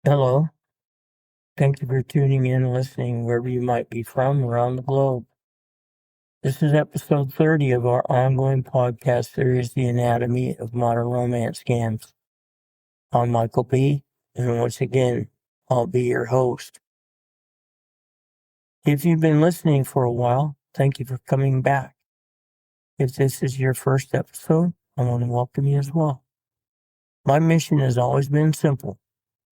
Hello. Thank you for tuning in and listening wherever you might be from around the globe. This is episode 30 of our ongoing podcast series, The Anatomy of Modern Romance Scams. I'm Michael B., and once again, I'll be your host. If you've been listening for a while, thank you for coming back. If this is your first episode, I want to welcome you as well. My mission has always been simple: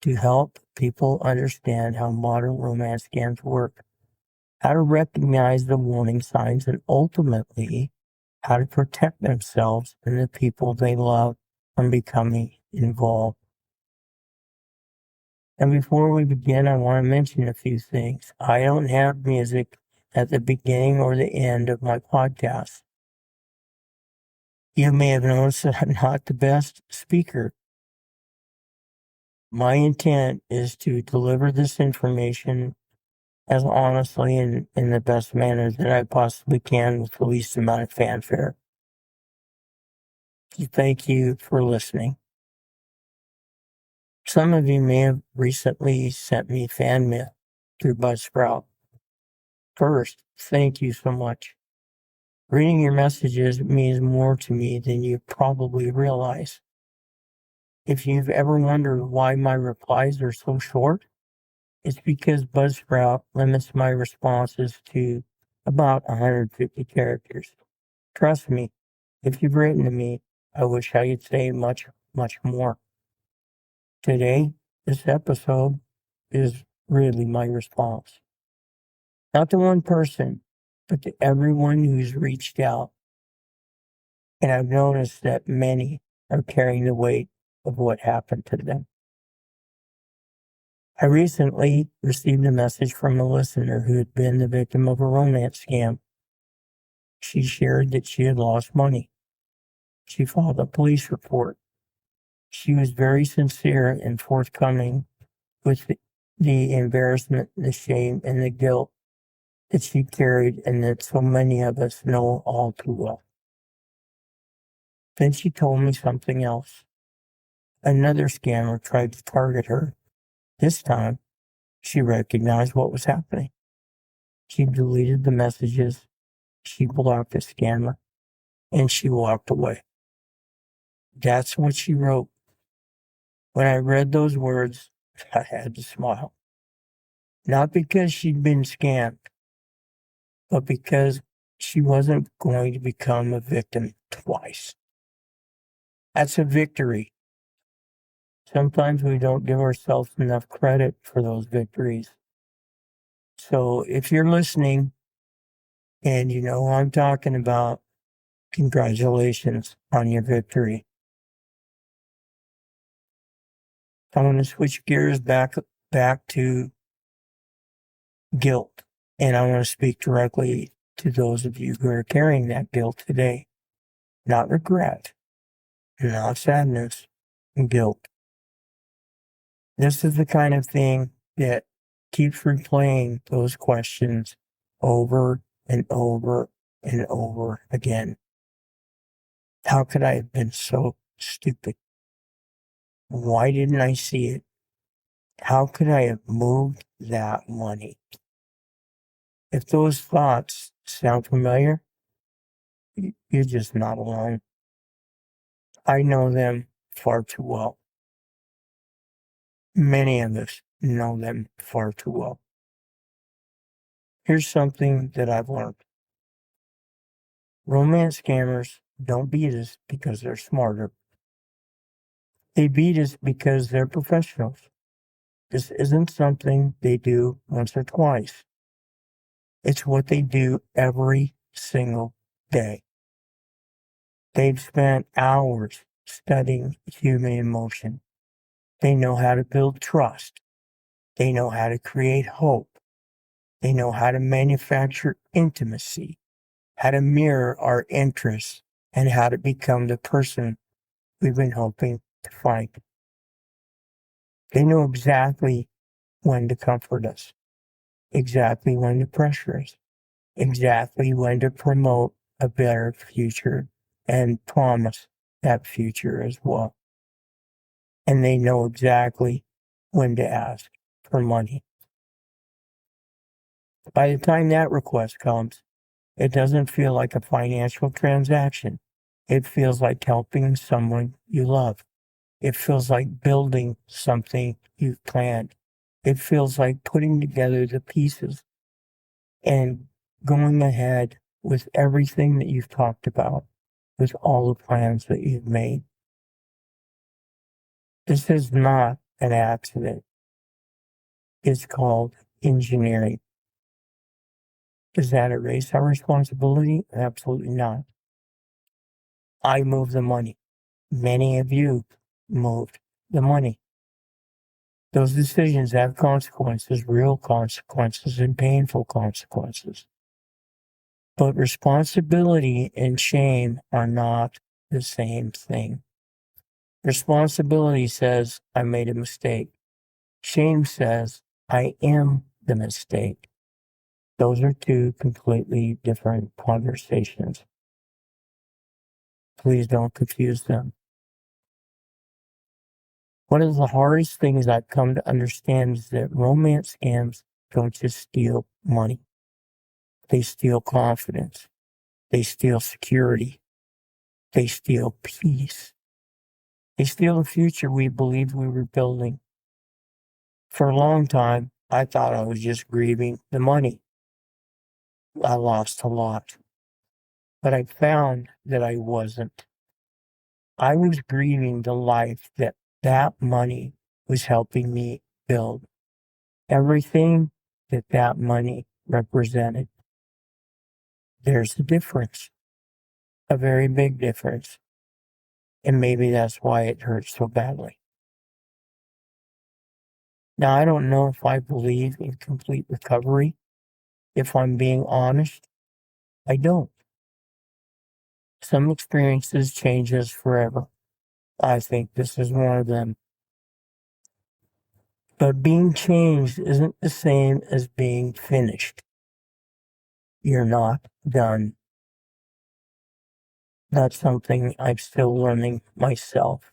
to help people understand how modern romance scams work, how to recognize the warning signs, and ultimately, how to protect themselves and the people they love from becoming involved. And before we begin, I want to mention a few things. I don't have music at the beginning or the end of my podcast. You may have noticed that I'm not the best speaker. My intent is to deliver this information as honestly and in the best manner that I possibly can with the least amount of fanfare. Thank you for listening. Some of you may have recently sent me fan mail through Buzzsprout. First, thank you so much. Reading your messages means more to me than you probably realize. If you've ever wondered why my replies are so short, it's because Buzzsprout limits my responses to about 150 characters. Trust me, if you've written to me, I wish I could say much, much more. Today, this episode is really my response. Not to one person, but to everyone who's reached out. And I've noticed that many are carrying the weight of what happened to them. I recently received a message from a listener who had been the victim of a romance scam. She shared that she had lost money. She filed a police report. She was very sincere and forthcoming with the embarrassment, the shame, and the guilt that she carried and that so many of us know all too well. Then she told me something else. Another scammer tried to target her. This time, she recognized what was happening. She deleted the messages, she blocked the scammer, and she walked away. That's what she wrote. When I read those words, I had to smile. Not because she'd been scammed, but because she wasn't going to become a victim twice. That's a victory. Sometimes we don't give ourselves enough credit for those victories. So if you're listening and you know what I'm talking about, congratulations on your victory. I want to switch gears back to guilt. And I want to speak directly to those of you who are carrying that guilt today. Not regret, not sadness, guilt. This is the kind of thing that keeps replaying those questions over and over and over again. How could I have been so stupid? Why didn't I see it? How could I have moved that money? If those thoughts sound familiar, you're just not alone. I know them far too well. Many of us know them far too well. Here's something that I've learned. Romance scammers don't beat us because they're smarter. They beat us because they're professionals. This isn't something they do once or twice. It's what they do every single day. They've spent hours studying human emotion. They know how to build trust. They know how to create hope. They know how to manufacture intimacy, how to mirror our interests, and how to become the person we've been hoping to find. They know exactly when to comfort us, exactly when to pressure us, exactly when to promote a better future and promise that future as well. And they know exactly when to ask for money. By the time that request comes, it doesn't feel like a financial transaction. It feels like helping someone you love. It feels like building something you've planned. It feels like putting together the pieces and going ahead with everything that you've talked about, with all the plans that you've made. This is not an accident. It's called engineering. Does that erase our responsibility? Absolutely not. I move the money. Many of you moved the money. Those decisions have consequences, real consequences, and painful consequences. But responsibility and shame are not the same thing. Responsibility says, I made a mistake. Shame says, I am the mistake. Those are two completely different conversations. Please don't confuse them. One of the hardest things I've come to understand is that romance scams don't just steal money. They steal confidence. They steal security. They steal peace. They steal the future we believed we were building. For a long time, I thought I was just grieving the money. I lost a lot. But I found that I wasn't. I was grieving the life that money was helping me build. Everything that money represented. There's a difference, a very big difference. And maybe that's why it hurts so badly. Now, I don't know if I believe in complete recovery. If I'm being honest, I don't. Some experiences change us forever. I think this is one of them. But being changed isn't the same as being finished. You're not done. That's something I'm still learning myself.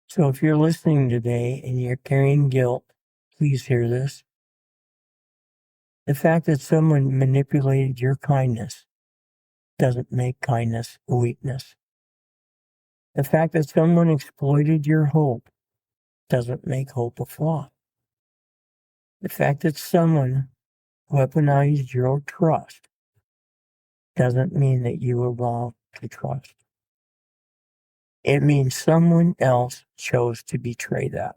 So if you're listening today and you're carrying guilt, please hear this. The fact that someone manipulated your kindness doesn't make kindness a weakness. The fact that someone exploited your hope doesn't make hope a flaw. The fact that someone weaponized your trust doesn't mean that you were wrong to trust. It means someone else chose to betray that.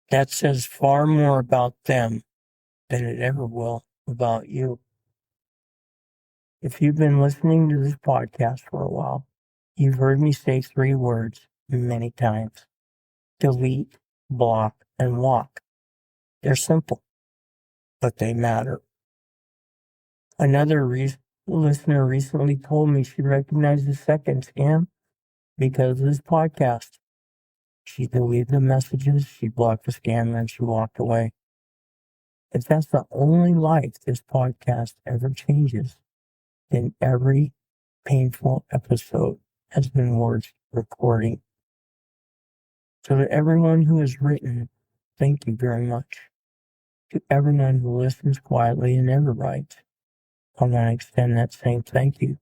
That says far more about them than it ever will about you. If you've been listening to this podcast for a while, you've heard me say 3 words many times: delete, block, and walk. They're simple, but they matter. Another listener recently told me she recognized the second scam because of this podcast. She deleted the messages, she blocked the scam, and she walked away. If that's the only life this podcast ever changes, then every painful episode has been worth recording. So to everyone who has written, thank you very much. To everyone who listens quietly and never writes, I want to extend that same thank you.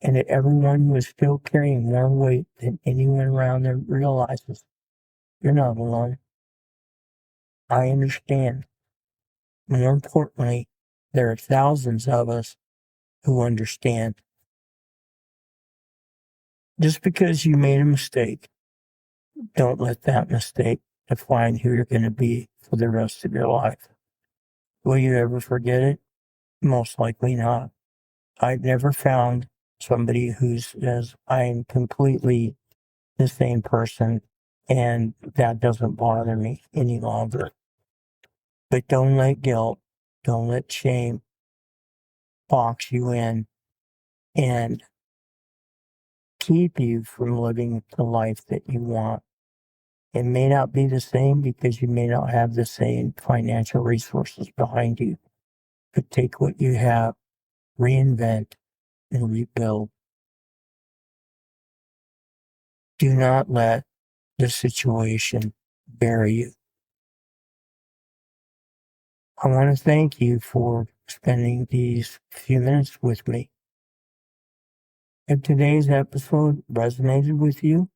And to everyone who is still carrying more weight than anyone around them realizes, you're not alone. I understand. More importantly, there are thousands of us who understand. Just because you made a mistake, don't let that mistake define who you're going to be for the rest of your life. Will you ever forget it? Most likely not. I've never found somebody who says, I'm completely the same person and that doesn't bother me any longer. But don't let guilt, don't let shame box you in and keep you from living the life that you want. It may not be the same because you may not have the same financial resources behind you, but take what you have, reinvent, and rebuild. Do not let the situation bury you. I want to thank you for spending these few minutes with me. If today's episode resonated with you,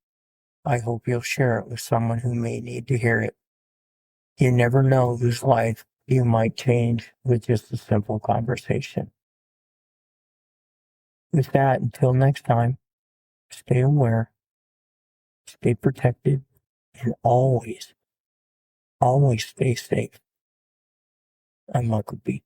I hope you'll share it with someone who may need to hear it. You never know whose life you might change with just a simple conversation. With that, until next time, stay aware, stay protected, and always stay safe. I'm Michael B.